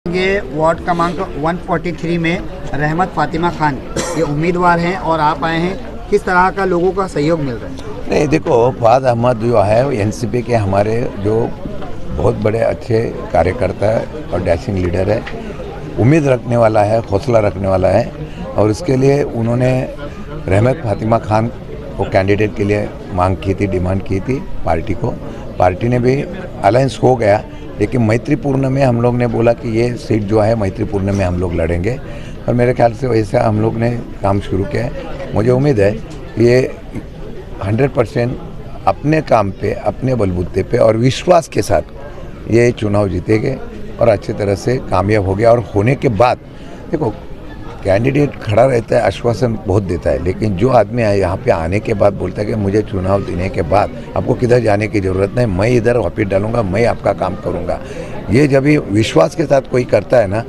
ये वार्ड क्रमांक 143 में रहमत फातिमा खान ये उम्मीदवार हैं और आप आए हैं, किस तरह का लोगों का सहयोग मिल रहा है? नहीं, देखो, फवाद अहमद जो है वो एनसीपी के हमारे जो बहुत बड़े अच्छे कार्यकर्ता है और डैशिंग लीडर है, उम्मीद रखने वाला है, हौसला रखने वाला है। और इसके लिए उन्होंने रहमत फातिमा खान को कैंडिडेट के लिए मांग की थी, डिमांड की थी पार्टी को। पार्टी ने भी अलायंस हो गया, लेकिन मैत्रीपूर्ण में हम लोग ने बोला कि ये सीट जो है मैत्रीपूर्ण में हम लोग लड़ेंगे। और मेरे ख्याल से वैसा हम लोग ने काम शुरू किया है। मुझे उम्मीद है कि ये 100% अपने काम पे, अपने बलबूते पे और विश्वास के साथ ये चुनाव जीतेंगे और अच्छी तरह से कामयाब हो गया। और होने के बाद देखो, कैंडिडेट खड़ा रहता है, आश्वासन बहुत देता है, लेकिन जो आदमी है यहाँ पे आने के बाद बोलता है कि मुझे चुनाव देने के बाद आपको किधर जाने की ज़रूरत नहीं, मैं इधर वापिस डालूंगा, मैं आपका काम करूँगा। ये जब भी विश्वास के साथ कोई करता है ना,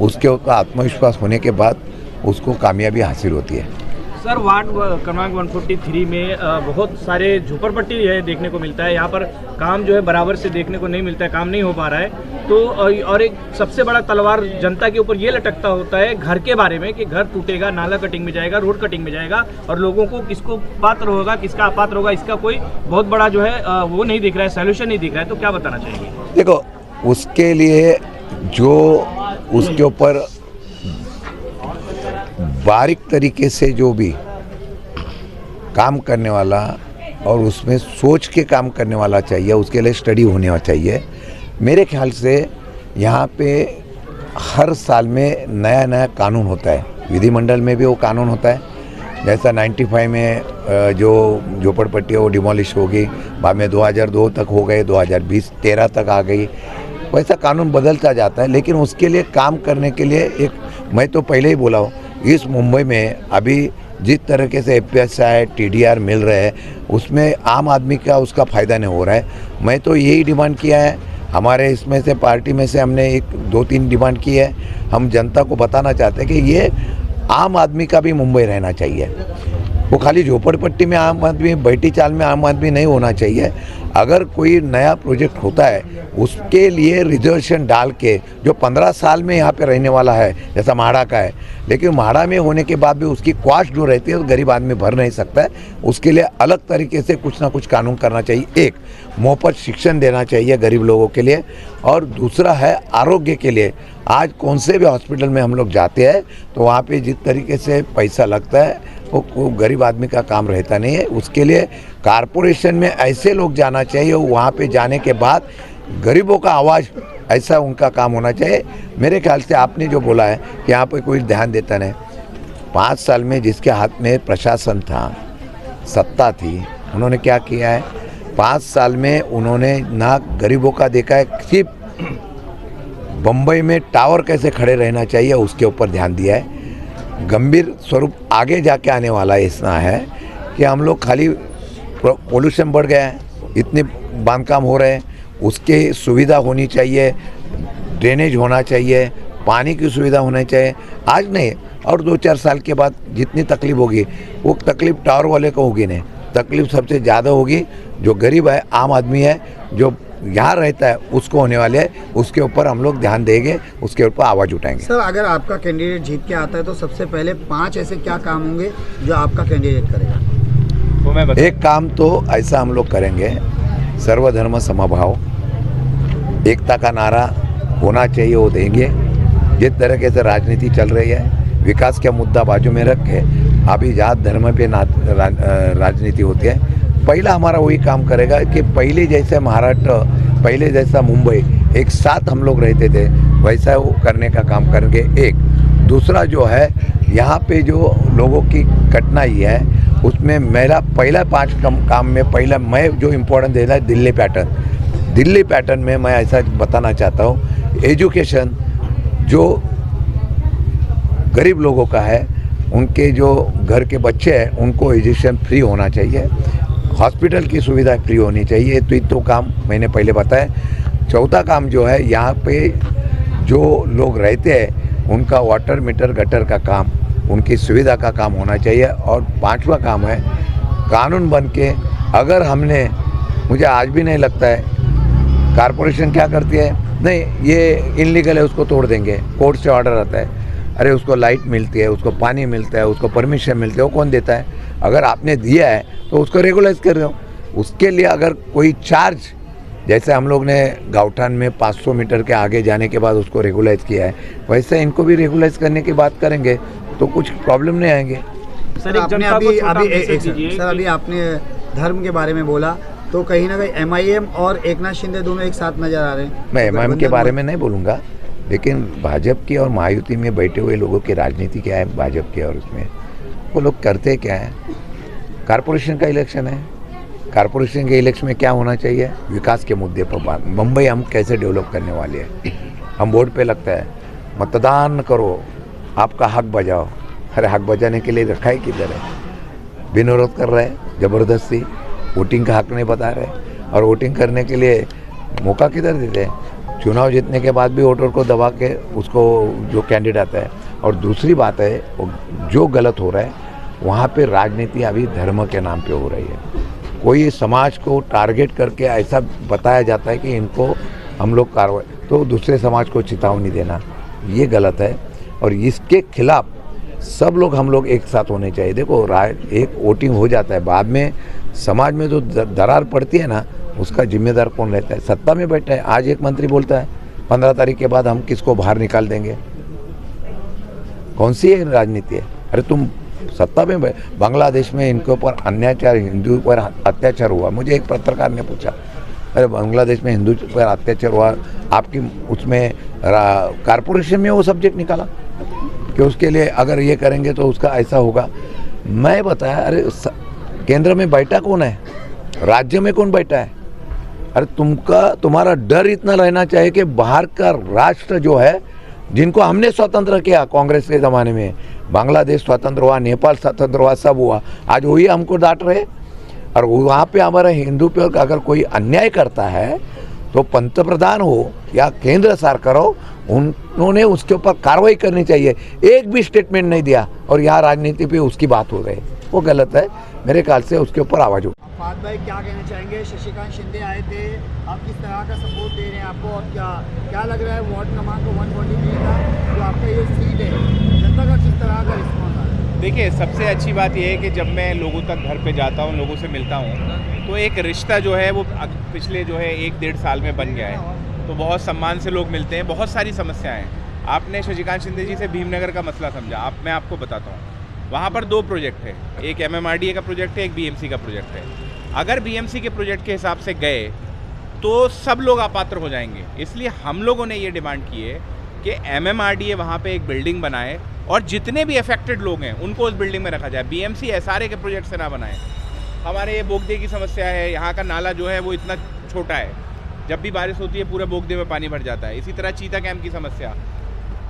उसके ऊपर आत्मविश्वास होने के बाद उसको कामयाबी हासिल होती है। सर, वार्ड क्रमांक 143 में बहुत सारे झोपड़पट्टी है देखने को मिलता है। यहाँ पर काम जो है बराबर से देखने को नहीं मिलता है, काम नहीं हो पा रहा है। तो और एक सबसे बड़ा तलवार जनता के ऊपर ये लटकता होता है घर के बारे में कि घर टूटेगा, नाला कटिंग में जाएगा, रोड कटिंग में जाएगा, और लोगों को किसको पात्र होगा, किसका अपात्र होगा, इसका कोई बहुत बड़ा जो है वो नहीं दिख रहा है, सोल्यूशन नहीं दिख रहा है। तो क्या बताना चाहिए? देखो, उसके लिए जो उसके ऊपर बारीक तरीके से जो भी काम करने वाला और उसमें सोच के काम करने वाला चाहिए, उसके लिए स्टडी होने चाहिए। मेरे ख्याल से यहाँ पे हर साल में नया नया कानून होता है, विधिमंडल में भी वो कानून होता है। जैसा 95 में जो झोपड़पट्टी है वो डिमोलिश होगी, बाद में 2002 तक हो गए, 2020-13 तक आ गई, वैसा कानून बदलता जाता है। लेकिन उसके लिए काम करने के लिए मैं तो पहले ही बोला हूँ, इस मुंबई में अभी जिस तरीके से FSI TDR मिल रहे हैं, उसमें आम आदमी का उसका फ़ायदा नहीं हो रहा है। मैं तो यही डिमांड किया है, हमारे इसमें से पार्टी में से हमने 2-3 डिमांड की है। हम जनता को बताना चाहते हैं कि ये आम आदमी का भी मुंबई रहना चाहिए, वो खाली झोपड़पट्टी में आम आदमी, बैठी चाल में आम आदमी नहीं होना चाहिए। अगर कोई नया प्रोजेक्ट होता है उसके लिए रिजर्वेशन डाल के, जो 15 साल में यहाँ पे रहने वाला है, जैसा म्हाड़ा का है, लेकिन म्हाड़ा में होने के बाद भी उसकी कॉस्ट जो रहती है तो गरीब आदमी भर नहीं सकता है, उसके लिए अलग तरीके से कुछ ना कुछ कानून करना चाहिए। एक, मुफ्त शिक्षण देना चाहिए गरीब लोगों के लिए, और दूसरा है आरोग्य के लिए। आज कौन से भी हॉस्पिटल में हम लोग जाते हैं तो वहाँ पे जिस तरीके से पैसा लगता है वो गरीब आदमी का काम रहता नहीं है। उसके लिए कारपोरेशन में ऐसे लोग जाना चाहिए, वहाँ पे जाने के बाद गरीबों का आवाज़, ऐसा उनका काम होना चाहिए। मेरे ख्याल से आपने जो बोला है कि यहाँ पे कोई ध्यान देता नहीं, 5 साल में जिसके हाथ में प्रशासन था, सत्ता थी, उन्होंने क्या किया है? 5 साल में उन्होंने ना गरीबों का देखा है, सिर्फ बम्बई में टावर कैसे खड़े रहना चाहिए उसके ऊपर ध्यान दिया है। गंभीर स्वरूप आगे जाके आने वाला इतना है कि हम लोग खाली पोल्यूशन बढ़ गया है, इतने बांधकाम हो रहे हैं, उसके सुविधा होनी चाहिए, ड्रेनेज होना चाहिए, पानी की सुविधा होनी चाहिए। आज नहीं, और 2-4 साल के बाद जितनी तकलीफ होगी वो तकलीफ टावर वाले को होगी नहीं, तकलीफ सबसे ज़्यादा होगी जो गरीब है, आम आदमी है, जो यहाँ रहता है, उसको होने वाले है। उसके ऊपर हम लोग ध्यान देंगे, उसके ऊपर आवाज़ उठाएंगे। सर, अगर आपका कैंडिडेट जीत के आता है तो सबसे पहले 5 ऐसे क्या काम होंगे जो आपका कैंडिडेट करेगा? वो मैं बता। एक काम तो ऐसा हम लोग करेंगे, सर्वधर्म समभाव, एकता का नारा होना चाहिए, वो देंगे। जिस तरीके से राजनीति चल रही है, विकास का मुद्दा बाजू में रख के अभी जात धर्म पे राजनीति होती है, पहला हमारा वही काम करेगा कि पहले जैसे महाराष्ट्र, पहले जैसा मुंबई एक साथ हम लोग रहते थे, वैसा वो करने का काम करेंगे। एक दूसरा जो है, यहाँ पे जो लोगों की कठिनाई है उसमें मेरा पहला 5 काम में पहला मैं जो इम्पोर्टेंट देना है, दिल्ली पैटर्न। दिल्ली पैटर्न में मैं ऐसा बताना चाहता हूँ, एजुकेशन जो गरीब लोगों का है, उनके जो घर के बच्चे हैं उनको एजुकेशन फ्री होना चाहिए, हॉस्पिटल की सुविधा फ्री होनी चाहिए। तो काम मैंने पहले बताया। चौथा काम जो है, यहाँ पे जो लोग रहते हैं उनका वाटर मीटर गटर का काम, उनकी सुविधा का काम होना चाहिए। और 5वां काम है, कानून बन के, अगर हमने, मुझे आज भी नहीं लगता है कारपोरेशन क्या करती है, नहीं, ये इनलीगल है, उसको तोड़ देंगे, कोर्ट से ऑर्डर आता है। अरे उसको लाइट मिलती है, उसको पानी मिलता है, उसको परमिशन मिलती है, वो कौन देता है? अगर आपने दिया है तो उसको रेगुलाइज कर दो। उसके लिए अगर कोई चार्ज, जैसे हम लोग ने गाउठान में 500 मीटर के आगे जाने के बाद उसको रेगुलाइज किया है, वैसे इनको भी रेगुलाइज करने की बात करेंगे तो कुछ प्रॉब्लम नहीं आएंगे। सर एक जनता को छोटा मैसेज दीजिए सर अभी आपने धर्म के बारे में बोला, तो कहीं ना कहीं एमआईएम और एकनाथ शिंदे दोनों एक साथ नजर आ रहे हैं। मैं एमआईएम के बारे में नहीं बोलूँगा, लेकिन भाजपा की और महायुति में बैठे हुए लोगों की राजनीति क्या है भाजपा की, और उसमें वो लोग करते क्या है? कारपोरेशन का इलेक्शन है, कारपोरेशन के इलेक्शन में क्या होना चाहिए? विकास के मुद्दे पर बात। मुंबई हम कैसे डेवलप करने वाले हैं? हम वोट पे लगता है मतदान करो, आपका हक बजाओ। अरे हक बजाने के लिए रखा ही किधर है? बिन विरोध कर रहे हैं ज़बरदस्ती, वोटिंग का हक नहीं बता रहे, और वोटिंग करने के लिए मौका किधर देते हैं? चुनाव जीतने के बाद भी वोटर को दबा के उसको जो कैंडिडेट आता है। और दूसरी बात है, जो गलत हो रहा है वहाँ पे राजनीति अभी धर्म के नाम पे हो रही है। कोई समाज को टारगेट करके ऐसा बताया जाता है कि इनको हम लोग कार्रवाई, तो दूसरे समाज को चेतावनी देना ये गलत है, और इसके खिलाफ सब लोग हम लोग एक साथ होने चाहिए। देखो एक वोटिंग हो जाता है, बाद में समाज में जो दरार पड़ती है ना, उसका जिम्मेदार कौन रहता है? सत्ता में बैठा है। आज एक मंत्री बोलता है 15 तारीख के बाद हम किसको बाहर निकाल देंगे। कौन सी है राजनीति है? अरे तुम सत्ता में बांग्लादेश में इनके ऊपर अन्याचार, हिंदू पर अत्याचार हुआ। मुझे एक पत्रकार ने पूछा, अरे बांग्लादेश में हिंदू पर अत्याचार हुआ, आपकी उसमें कारपोरेशन में वो सब्जेक्ट निकाला कि उसके लिए अगर ये करेंगे तो उसका ऐसा होगा। मैं बताया, अरे केंद्र में बैठा कौन है? राज्य में कौन बैठा है? अरे तुम्हारा डर इतना रहना चाहिए कि बाहर का राष्ट्र जो है, जिनको हमने स्वतंत्र किया कांग्रेस के ज़माने में, बांग्लादेश स्वतंत्र हुआ, नेपाल स्वतंत्र हुआ, सब हुआ, आज वही हमको डांट रहे। और वहाँ पे हमारे हिंदू पे अगर कोई अन्याय करता है तो पंतप्रधान हो या केंद्र सरकार हो, उन्होंने उसके ऊपर कार्रवाई करनी चाहिए। एक भी स्टेटमेंट नहीं दिया और यहाँ राजनीति पे उसकी बात हो रही है, वो गलत है। मेरे ख्याल से उसके ऊपर आवाज़ हो। फात भाई क्या कहना चाहेंगे? शशिकांत शिंदे आए थे, आप किस तरह का सपोर्ट दे रहे हैं आपको, और क्या लग रहा है वार्ड क्रमांक 143 का जो आपका ये सीट है, जनता का किस तरह का रिस्पॉन्स आ रहा है? देखिए, सबसे अच्छी बात यह है कि जब मैं लोगों तक घर पे जाता हूँ, लोगों से मिलता हूँ, तो एक रिश्ता जो है वो पिछले जो है 1-1.5 साल में बन गया है। तो बहुत सम्मान से लोग मिलते हैं। बहुत सारी समस्याएं हैं। आपने शशिकांत शिंदे जी से भीमनगर का मसला समझा, मैं आपको बताता हूँ। वहाँ पर 2 प्रोजेक्ट है, एक MMRDA का प्रोजेक्ट है, एक BMC का प्रोजेक्ट है। अगर BMC के प्रोजेक्ट के हिसाब से गए तो सब लोग अपात्र हो जाएंगे। इसलिए हम लोगों ने ये डिमांड की है कि MMRDA वहाँ पे एक बिल्डिंग बनाए और जितने भी अफेक्टेड लोग हैं उनको उस बिल्डिंग में रखा जाए। BMC SRA के प्रोजेक्ट से ना बनाए। हमारे ये बोगदे की समस्या है, यहाँ का नाला जो है वो इतना छोटा है, जब भी बारिश होती है पूरे बोगदे में पानी भर जाता है। इसी तरह चीता कैंप की समस्या,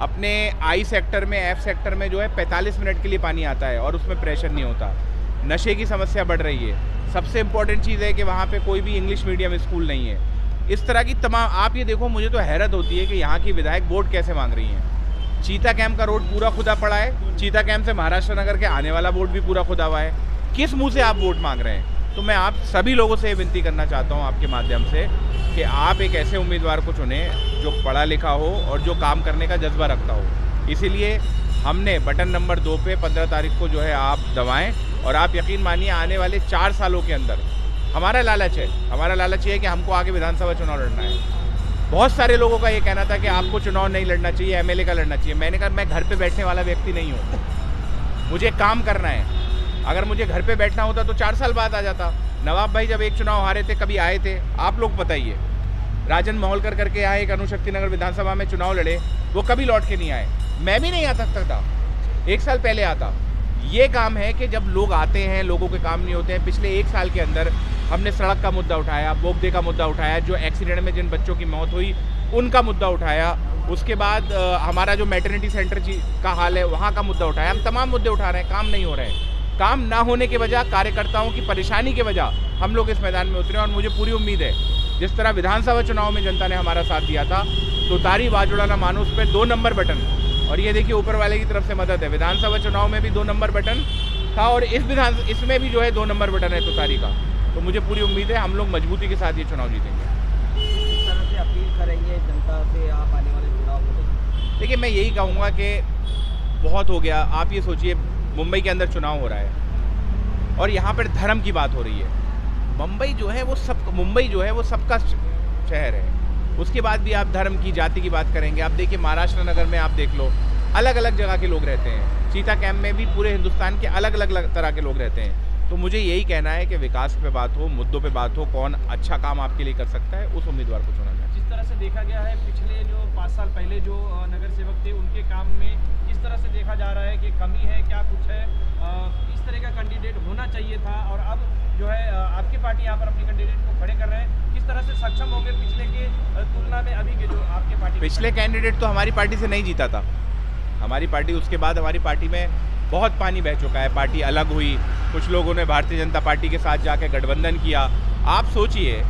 अपने I सेक्टर में, F सेक्टर में जो है 45 मिनट के लिए पानी आता है और उसमें प्रेशर नहीं होता। नशे की समस्या बढ़ रही है। सबसे इम्पोर्टेंट चीज़ है कि वहाँ पे कोई भी इंग्लिश मीडियम स्कूल नहीं है। इस तरह की तमाम, आप ये देखो, मुझे तो हैरत होती है कि यहाँ की विधायक वोट कैसे मांग रही हैं। चीता कैंप का रोड पूरा खुदा पड़ा है, चीता कैंप से महाराष्ट्र नगर के आने वाला रोड भी पूरा खुदा हुआ है। किस मुँह से आप वोट मांग रहे हैं? तो मैं आप सभी लोगों से विनती करना चाहता हूँ आपके माध्यम से कि आप एक ऐसे उम्मीदवार को चुनें जो पढ़ा लिखा हो और जो काम करने का जज्बा रखता हो। इसीलिए हमने बटन नंबर 2 पे 15 तारीख को जो है आप दबाएं, और आप यकीन मानिए आने वाले 4 सालों के अंदर हमारा लालच है कि हमको आगे विधानसभा चुनाव लड़ना है। बहुत सारे लोगों का ये कहना था कि आपको चुनाव नहीं लड़ना चाहिए, MLA का लड़ना चाहिए। मैंने कहा मैं घर पे बैठने वाला व्यक्ति नहीं हूँ, मुझे काम करना है। अगर मुझे घर पे बैठना होता तो 4 साल बाद आ जाता। नवाब भाई जब एक चुनाव हारे थे, कभी आए थे? आप लोग बताइए। राजन मोहलकर करके यहाँ एक अनुशक्ति नगर विधानसभा में चुनाव लड़े, वो कभी लौट के नहीं आए। मैं भी नहीं आ सकता था, 1 साल पहले आता। ये काम है कि जब लोग आते हैं, लोगों के काम नहीं होते हैं। पिछले 1 साल के अंदर हमने सड़क का मुद्दा उठाया, बोगदे का मुद्दा उठाया, जो एक्सीडेंट में जिन बच्चों की मौत हुई उनका मुद्दा उठाया। उसके बाद हमारा जो मैटरनिटी सेंटर का हाल है वहाँ का मुद्दा उठाया। हम तमाम मुद्दे उठा रहे हैं, काम नहीं हो रहे हैं। काम ना होने के वजह, कार्यकर्ताओं की परेशानी के वजह हम लोग इस मैदान में उतरे। और मुझे पूरी उम्मीद है, जिस तरह विधानसभा चुनाव में जनता ने हमारा साथ दिया था, तो तारी बाजुड़ाना मानुस पे 2 नंबर बटन, और ये देखिए ऊपर वाले की तरफ से मदद है। विधानसभा चुनाव में भी 2 नंबर बटन था और इसमें भी जो है 2 नंबर बटन है तुतारी का। तो मुझे पूरी उम्मीद है हम लोग मजबूती के साथ ये चुनाव जीतेंगे। इस तरह से अपील अपेक्षा रहेंगे जनता से आप आने वाले चुनाव को? देखिए, मैं यही कहूँगा कि बहुत हो गया। आप ये सोचिए, मुंबई के अंदर चुनाव हो रहा है और यहाँ पर धर्म की बात हो रही है। मुंबई जो है वो सबका शहर है। उसके बाद भी आप धर्म की, जाति की बात करेंगे। आप देखिए, महाराष्ट्र नगर में आप देख लो, अलग अलग जगह के लोग रहते हैं। चीता कैंप में भी पूरे हिंदुस्तान के अलग अलग तरह के लोग रहते हैं। तो मुझे यही कहना है कि विकास पे बात हो, मुद्दों पे बात हो, कौन अच्छा काम आपके लिए कर सकता है, उस उम्मीदवार को चुना जाए। जिस तरह से देखा गया है, पिछले जो 5 साल पहले जो नगर सेवक थे, उनके काम में किस तरह से देखा जा रहा है कि कमी है, क्या कुछ है, किस तरह का कैंडिडेट होना चाहिए था, और अब जो है आपकी पार्टी यहाँ पर अपने कैंडिडेट को खड़े कर रहे हैं, किस तरह से सक्षम होंगे पिछले के तुलना में अभी के जो आपके पार्टी? पिछले कैंडिडेट तो हमारी पार्टी से नहीं जीता था। हमारी पार्टी, उसके बाद हमारी पार्टी में बहुत पानी बह चुका है। पार्टी अलग हुई, कुछ लोगों ने भारतीय जनता पार्टी के साथ जाके गठबंधन किया। आप सोचिए,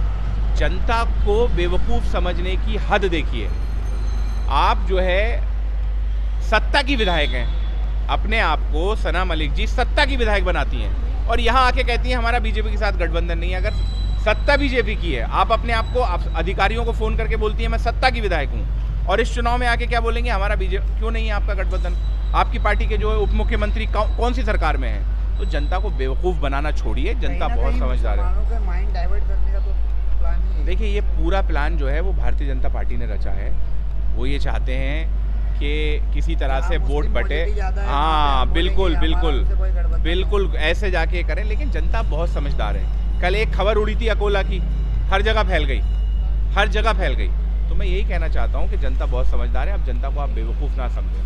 जनता को बेवकूफ़ समझने की हद देखिए। आप जो है सत्ता की विधायक हैं, अपने आप को सना मलिक जी सत्ता की विधायक बनाती हैं और यहाँ आके कहती हैं हमारा बीजेपी के साथ गठबंधन नहीं है। अगर सत्ता बीजेपी की है, आप अपने आप को अधिकारियों को फ़ोन करके बोलती हैं मैं सत्ता की विधायक हूँ, और इस चुनाव में आके क्या बोलेंगे हमारा बीजेपी क्यों नहीं है आपका गठबंधन? आपकी पार्टी के जो है उप मुख्यमंत्री कौन सी सरकार में है? तो जनता को बेवकूफ़ बनाना छोड़िए, जनता बहुत समझदार है। माइंड डाइवर्ट करने का तो प्लान ही है। देखिए, ये पूरा प्लान जो है वो भारतीय जनता पार्टी ने रचा है। वो ये चाहते हैं कि किसी तरह से वोट बटे। हाँ, बिल्कुल बिल्कुल बिल्कुल ऐसे जाके करें, लेकिन जनता बहुत समझदार है। कल एक खबर उड़ी थी अकोला की, हर जगह फैल गई, हर जगह फैल गई। तो मैं यही कहना चाहता हूँ कि जनता बहुत समझदार है। अब जनता को आप बेवकूफ़ ना समझें।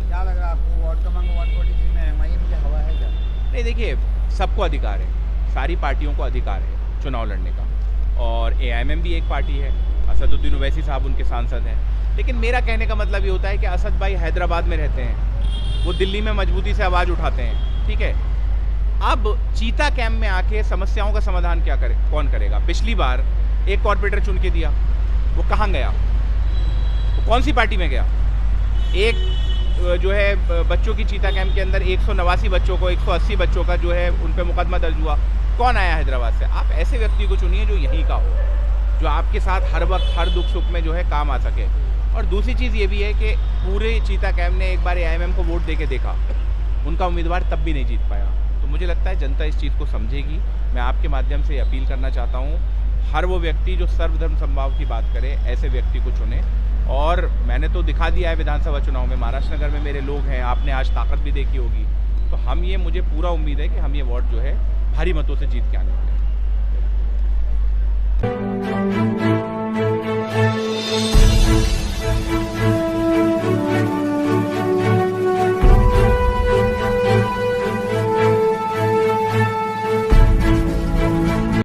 क्या लग रहा है आपको, वार्ड क्रमांक 143 में एमआईएम की हवा है क्या? नहीं, देखिए, सबको अधिकार है, सारी पार्टियों को अधिकार है चुनाव लड़ने का, और एआईएमएम भी एक पार्टी है। असदुद्दीन ओवैसी साहब उनके सांसद हैं। लेकिन मेरा कहने का मतलब ये होता है कि असद भाई हैदराबाद में रहते हैं, वो दिल्ली में मजबूती से आवाज़ उठाते हैं, ठीक है। अब चीता कैंप में आके समस्याओं का समाधान कौन करेगा? पिछली बार एक कॉर्पोरेटर चुन के दिया, वो कहाँ गया? वो कौन सी पार्टी में गया? एक जो है बच्चों की चीता कैंप के अंदर 189 बच्चों को, 180 बच्चों का जो है उन पर मुकदमा दर्ज हुआ, कौन आया हैदराबाद से? आप ऐसे व्यक्ति को चुनिए जो यहीं का हो, जो आपके साथ हर वक्त हर दुख सुख में जो है काम आ सके। और दूसरी चीज़ ये भी है कि पूरे चीता कैंप ने एक बार एआईएमएम को वोट देके देखा, उनका उम्मीदवार तब भी नहीं जीत पाया। तो मुझे लगता है जनता इस चीज़ को समझेगी। मैं आपके माध्यम से अपील करना चाहता हूँ, हर वो व्यक्ति जो सर्वधर्म समभाव की बात करे, ऐसे व्यक्ति को चुने। और मैंने तो दिखा दिया है विधानसभा चुनाव में, महाराष्ट्र नगर में मेरे लोग हैं, आपने आज ताकत भी देखी होगी। तो मुझे पूरा उम्मीद है कि हम ये वार्ड जो है भारी मतों से जीत के आने वाले हैं।